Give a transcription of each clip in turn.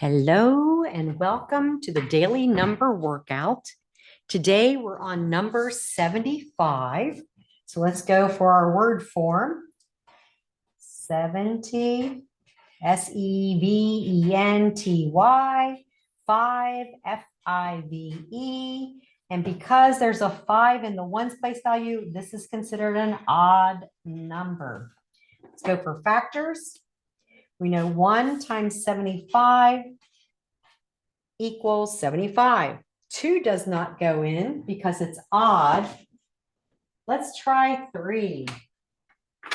Hello and welcome to the daily number workout. Today we're on number 75. So let's go for our word form. 70, SEVENTY, 5, FIVE. And because there's a 5 in the ones place value, this is considered an odd number. Let's go for factors. We know 1 times 75 equals 75. 2 does not go in because it's odd. Let's try 3. I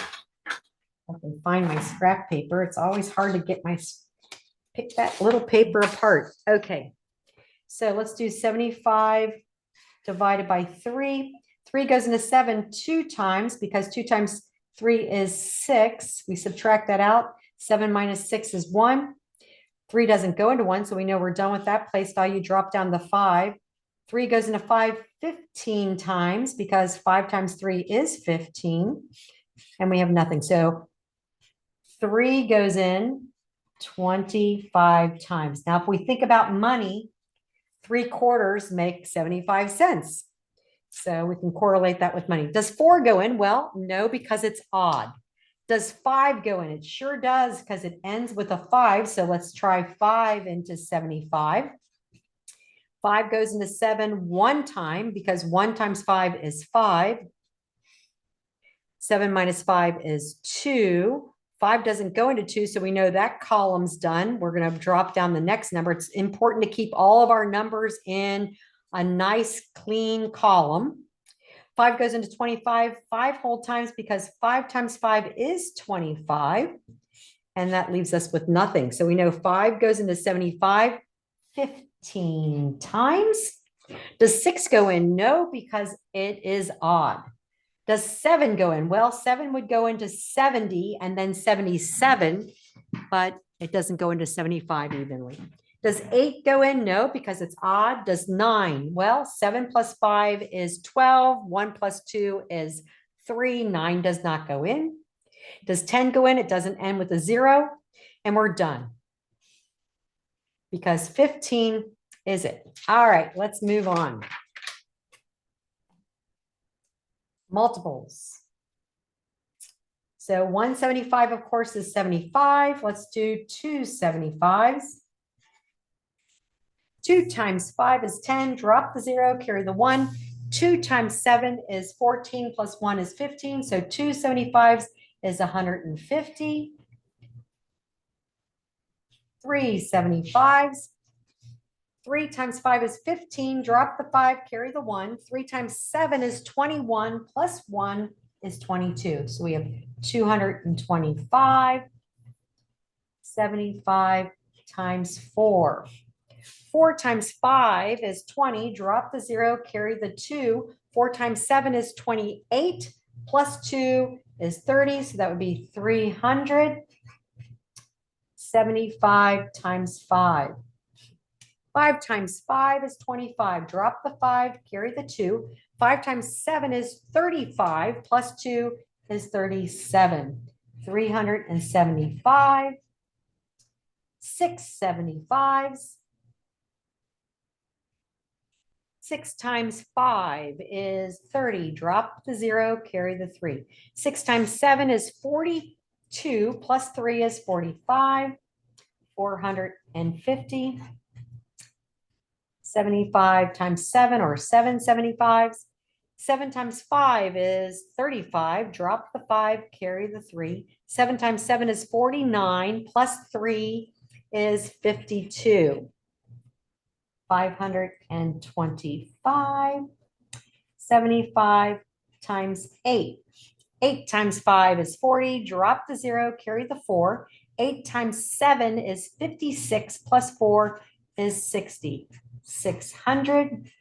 can find my scrap paper. It's always hard to pick that little paper apart. Okay, so let's do 75 divided by 3. 3 goes into 7 2 times because 2 times 3 is 6. We subtract that out. 7 minus 6 is 1. 3 doesn't go into 1, so we know we're done with that place value. Drop down the 5. 3 goes into 5 15 times because 5 times 3 is 15, and we have nothing. So 3 goes in 25 times. Now, if we think about money, 3/4 make 75 cents. So we can correlate that with money. Does 4 go in? Well, no, because it's odd. Does 5 go in? It sure does because it ends with a 5. So let's try 5 into 75. 5 goes into 7 one time because 1 times 5 is 5. 7 minus 5 is 2. 5 doesn't go into 2, so we know that column's done. We're going to drop down the next number. It's important to keep all of our numbers in a nice, clean column. 5 goes into 25 5 whole times because 5 times 5 is 25. And that leaves us with nothing. So we know 5 goes into 75 15 times. Does 6 go in? No, because it is odd. Does 7 go in? Well, 7 would go into 70 and then 77, but it doesn't go into 75 evenly. Does 8 go in? No, because it's odd. Does 9? Well, 7 plus 5 is 12. 1 plus 2 is 3. 9 does not go in. Does 10 go in? It doesn't end with a 0. And we're done. Because 15 is it. All right, let's move on. Multiples. So 175, of course, is 75. Let's do 2 75s. 2 times 5 is 10. Drop the 0, carry the 1. 2 times 7 is 14 plus 1 is 15. So 2 75s is 150. 3 75s. 3 times 5 is 15. Drop the 5, carry the 1. 3 times 7 is 21 plus 1 is 22. So we have 225. 75 times 4. 4 times 5 is 20. Drop the 0, carry the 2. 4 times 7 is 28. Plus 2 is 30. So that would be 300. 75 times 5. 5 times 5 is 25. Drop the 5, carry the 2. 5 times 7 is 35. Plus 2 is 37. 375. 6 75s. 6 times 5 is 30. Drop the 0, carry the 3. 6 times 7 is 42. Plus 3 is 45. 450. 75 times 7 or 7 75s. 7 times 5 is 35. Drop the 5, carry the 3. 7 times 7 is 49. Plus 3 is 52. 525. 75 times 8. 8 times 5 is 40. Drop the 0, carry the 4. 8 times 7 is 56. Plus 4 is 60. 600.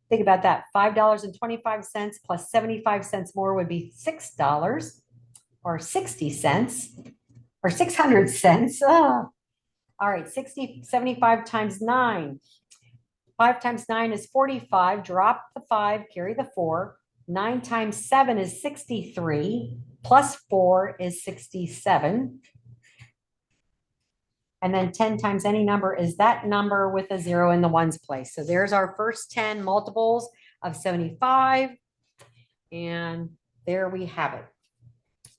Think about that. $5.25 plus 75 cents more would be $6 or 60 cents or 600 cents. Oh. All right, 75 times 9. 5 times 9 is 45. Drop the 5, carry the 4. 9 times 7 is 63. Plus 4 is 67. And then 10 times any number is that number with a 0 in the ones place. So there's our first 10 multiples of 75. And there we have it.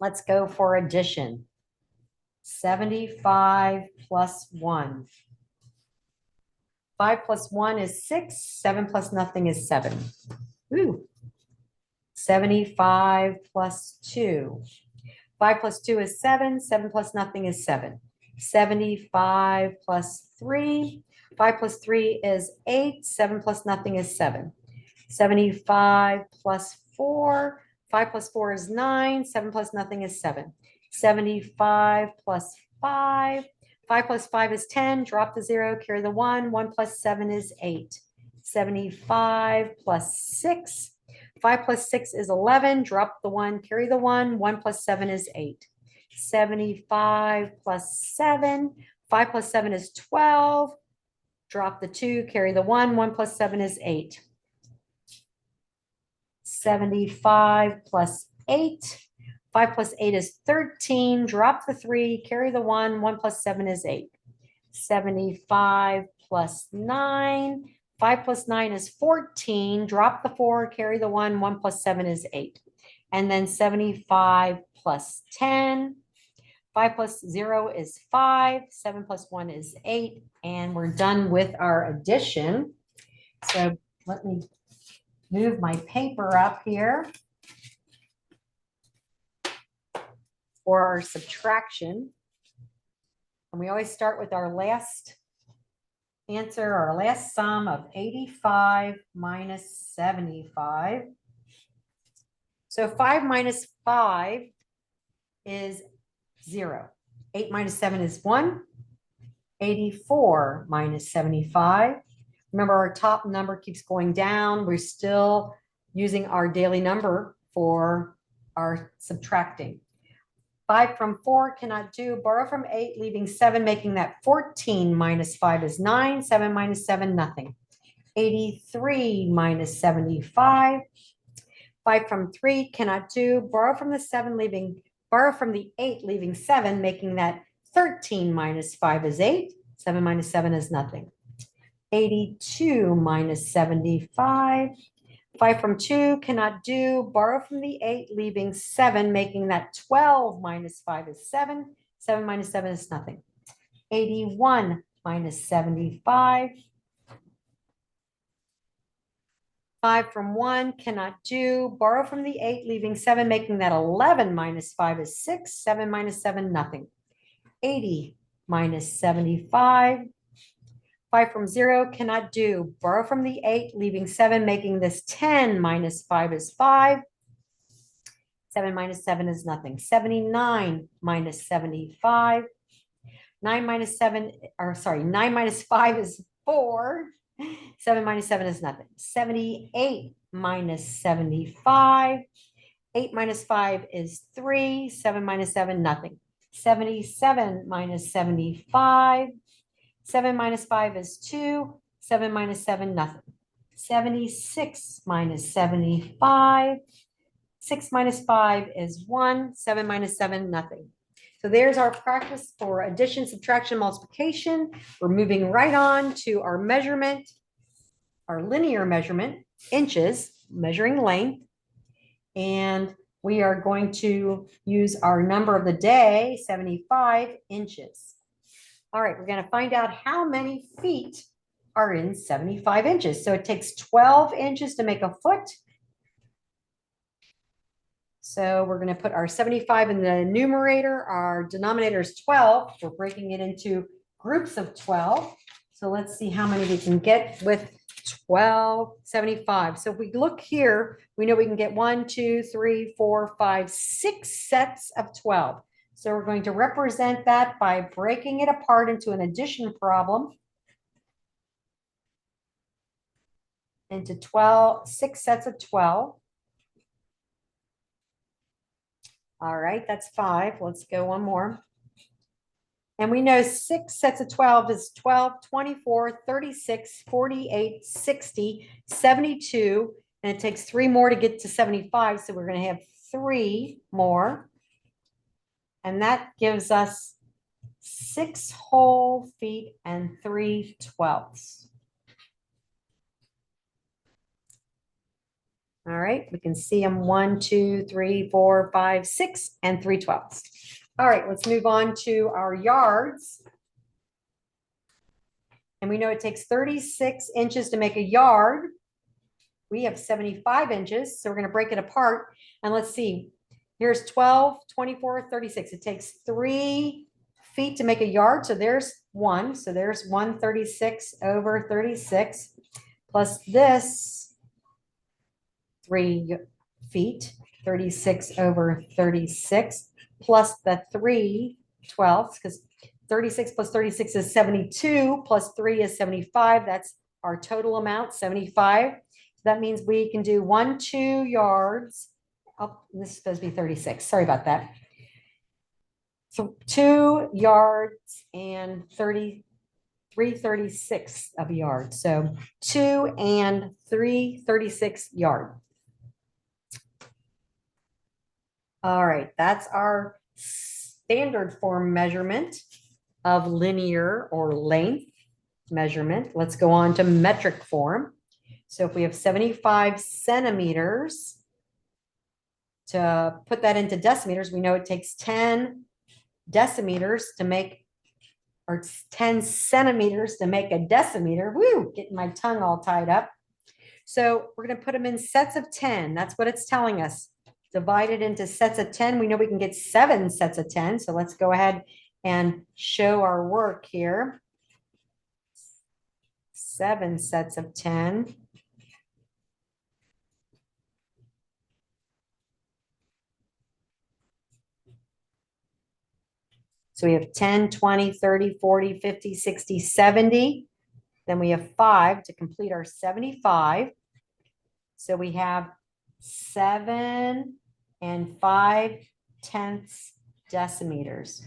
Let's go for addition. 75 plus 1. 5 plus 1 is 6. 7 plus nothing is 7. Ooh. 75 plus 2. 5 plus 2 is 7. 7 plus nothing is 7. 75 plus 3. 5 plus 3 is 8. 7 plus nothing is 7. 75 plus 4. 5 plus 4 is 9. 7 plus nothing is 7. 75 plus 5. 5 plus 5 is 10. Drop the 0, carry the 1. 1 plus 7 is 8. 75 plus 6. 5 plus 6 is 11. Drop the 1, carry the 1. 1 plus 7 is 8. 75 plus 7. 5 plus 7 is 12. Drop the 2, carry the 1. 1 plus 7 is 8. 75 plus 8. 5 plus 8 is 13. Drop the 3, carry the 1. 1 plus 7 is 8. 75 plus 9. 5 plus 9 is 14. Drop the 4, carry the 1. 1 plus 7 is 8. And then 75 plus 10. 5 plus 0 is 5. 7 plus 1 is 8. And we're done with our addition. So let me move my paper up here for our subtraction. And we always start with our last answer, our last sum of 85 minus 75. So 5 minus 5 is 0. 8 minus 7 is 1. 84 minus 75. Remember, our top number keeps going down. We're still using our daily number for our subtracting. 5 from 4 cannot do. Borrow from 8, leaving 7, making that 14 minus 5 is 9. 7 minus 7, nothing. 83 minus 75. 5 from 3 cannot do. Borrow from the 7, borrow from the 8, leaving 7, making that 13 minus 5 is 8. 7 minus 7 is nothing. 82 minus 75. 5 from 2 cannot do. Borrow from the 8, leaving 7, making that 12 minus 5 is 7. 7 minus 7 is nothing. 81 minus 75. 5 from 1 cannot do. Borrow from the 8, leaving 7, making that 11 minus 5 is 6. 7 minus 7, nothing. 80 minus 75. 5 from 0 cannot do. Borrow from the 8, leaving 7, making this 10 minus 5 is 5. 7 minus 7 is nothing. 79 minus 75. 9 minus 5 is 4. 7 minus 7 is nothing. 78 minus 75. 8 minus 5 is 3. 7 minus 7, nothing. 77 minus 75. 7 minus 5 is 2. 7 minus 7, nothing. 76 minus 75. 6 minus 5 is 1. 7 minus 7, nothing. So there's our practice for addition, subtraction, multiplication. We're moving right on to our measurement, our linear measurement, inches, measuring length. And we are going to use our number of the day, 75 inches. All right, we're going to find out how many feet are in 75 inches. So it takes 12 inches to make a foot. So we're going to put our 75 in the numerator. Our denominator is 12. We're breaking it into groups of 12. So let's see how many we can get with 75. So if we look here, we know we can get 1, 2, 3, 4, 5, 6 sets of 12. So we're going to represent that by breaking it apart into an addition problem. Into 6 sets of 12. All right, that's 5. Let's go one more. And we know 6 sets of 12 is 12, 24, 36, 48, 60, 72. And it takes 3 more to get to 75. So we're going to have 3 more. And that gives us 6 whole feet and 3/12. All right, we can see them 1, 2, 3, 4, 5, 6, and 3/12. All right, let's move on to our yards. And we know it takes 36 inches to make a yard. We have 75 inches, so we're going to break it apart. And let's see, here's 12, 24, 36. It takes 3 feet to make a yard. So there's 1. So there's 136 over 36 plus this 3 feet, 36 over 36 plus the 3/12, because 36 plus 36 is 72 plus 3 is 75. That's our total amount, 75. So that means we can do 1, 2 yards. Oh, this is supposed to be 36. Sorry about that. So 2 yards and 3/36 of a yard. So 2 and 3/36 yard. All right, that's our standard form measurement of linear or length measurement. Let's go on to metric form. So if we have 75 centimeters, to put that into decimeters, we know it takes 10 decimeters to make, or 10 centimeters to make a decimeter. Woo, getting my tongue all tied up. So we're going to put them in sets of 10. That's what it's telling us. Divided into sets of 10. We know we can get 7 sets of 10. So let's go ahead and show our work here. 7 sets of 10. So we have 10, 20, 30, 40, 50, 60, 70. Then we have 5 to complete our 75. So we have 7 and 5/10 decimeters.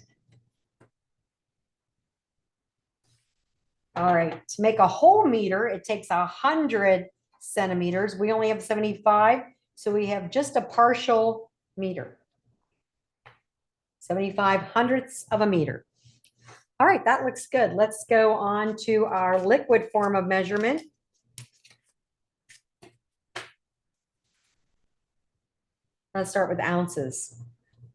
All right, to make a whole meter, it takes 100 centimeters. We only have 75, so we have just a partial meter. 75 hundredths of a meter. All right, that looks good. Let's go on to our liquid form of measurement. Let's start with ounces.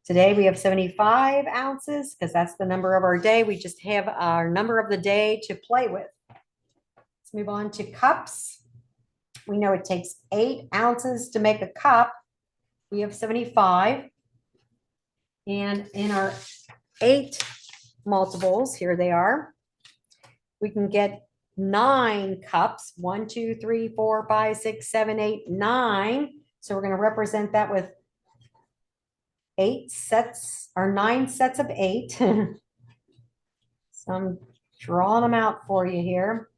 Today we have 75 ounces because that's the number of our day. We just have our number of the day to play with. Let's move on to cups. We know it takes 8 ounces to make a cup. We have 75. And in our 8 multiples, here they are, we can get 9 cups. 1, 2, 3, 4, 5, 6, 7, 8, 9. So we're going to represent that with 8 sets or 9 sets of 8. So I'm drawing them out for you here.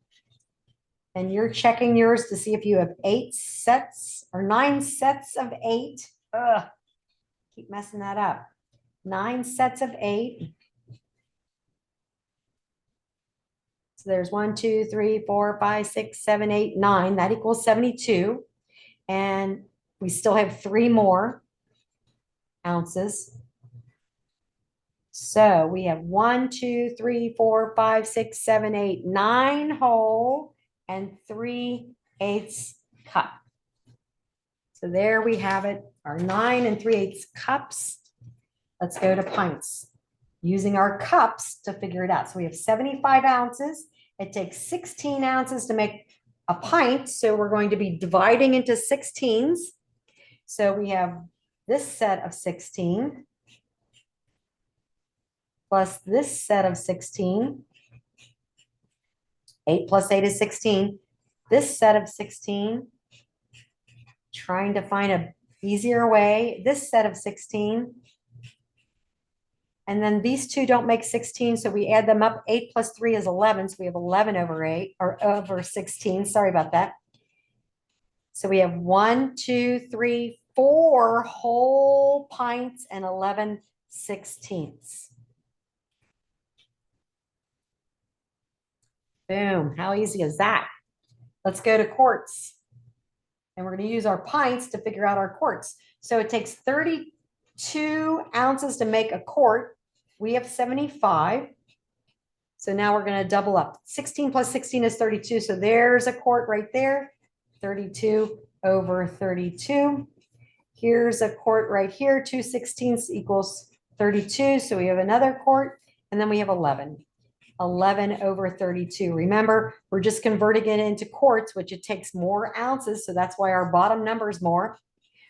And you're checking yours to see if you have 8 sets or 9 sets of 8. Ugh, keep messing that up. 9 sets of 8. So there's 1, 2, 3, 4, 5, 6, 7, 8, 9. That equals 72. And we still have 3 more ounces. So we have 1, 2, 3, 4, 5, 6, 7, 8, 9 whole and 3/8 cup. So there we have it, our 9 3/8 cups. Let's go to pints using our cups to figure it out. So we have 75 ounces. It takes 16 ounces to make a pint. So we're going to be dividing into 16s. So we have this set of 16 plus this set of 16. 8 plus 8 is 16. This set of 16, trying to find an easier way. This set of 16. And then these two don't make 16, so we add them up. 8 plus 3 is 11, so we have 11 over 8, or over 16. Sorry about that. So we have 1, 2, 3, 4 whole pints and 11/16. Boom. How easy is that? Let's go to quarts. And we're going to use our pints to figure out our quarts. So it takes 32 ounces to make a quart. We have 75. So now we're going to double up. 16 plus 16 is 32. So there's a quart right there. 32 over 32. Here's a quart right here. 2/16 equals 32. So we have another quart. And then we have 11. 11 over 32. Remember, we're just converting it into quarts, which it takes more ounces. So that's why our bottom number is more.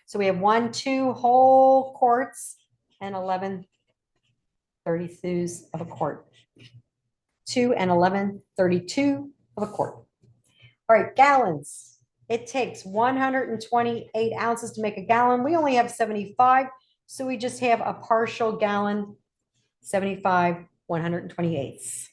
So we have 2 whole quarts and 11 32s of a quart. 2 and 11 32 of a quart. All right, gallons. It takes 128 ounces to make a gallon. We only have 75, so we just have a partial gallon, 75 128ths.